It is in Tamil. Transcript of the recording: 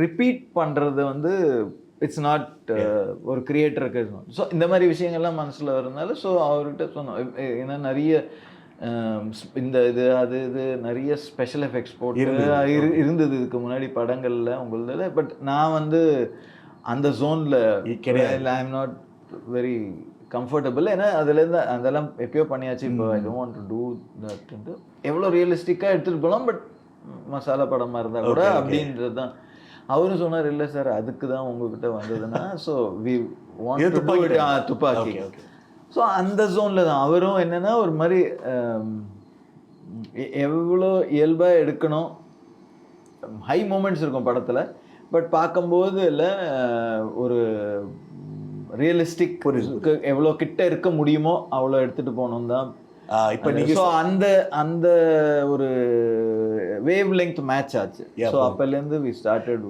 ரிப்பீட் பண்ணுறது வந்து இட்ஸ் நாட் ஒரு கிரியேட்டருக்கு. ஸோ இந்த மாதிரி விஷயங்கள்லாம் மனசில் வரதுனால ஸோ அவர்கிட்ட சொன்னோம். ஏன்னா நிறைய இந்த இது அது இது நிறைய ஸ்பெஷல் எஃபெக்ட்ஸ் போட்டு இருந்தது இதுக்கு முன்னாடி படங்களில் உங்களது. பட் நான் வந்து அந்த ஜோனில் கிடையாது. I am not very comfortable. ஏன்னா அதுலேருந்து அதெல்லாம் எப்பயோ பண்ணியாச்சு. இப்போ I don't want to do that. எவ்வளோ ரியலிஸ்டிக்காக எடுத்துகிட்டு போகலாம், பட் மசாலா படமாக இருந்தால் கூட அப்படின்றது தான். அவரும் சொன்னார், இல்லை சார் அதுக்கு தான் உங்ககிட்ட வந்ததுன்னா so we want to do it. துப்பாக்கி. ஸோ அந்த ஜோனில் தான் அவரும் என்னென்னா ஒரு மாதிரி எவ்வளோ இயல்பாக எடுக்கணும். ஹை மூமெண்ட்ஸ் இருக்கும் படத்தில், பட் பார்க்கும்போது இல்லை ஒரு ரியலிஸ்டிக் எவ்வளோ கிட்ட இருக்க முடியுமோ அவ்வளோ எடுத்துகிட்டு போகணும் தான். இப்போ நீங்கள் ஸோ அந்த அந்த ஒரு வேவ் லெங்த் மேட்ச் ஆச்சு. ஸோ அப்போலேருந்து வி ஸ்டார்டட்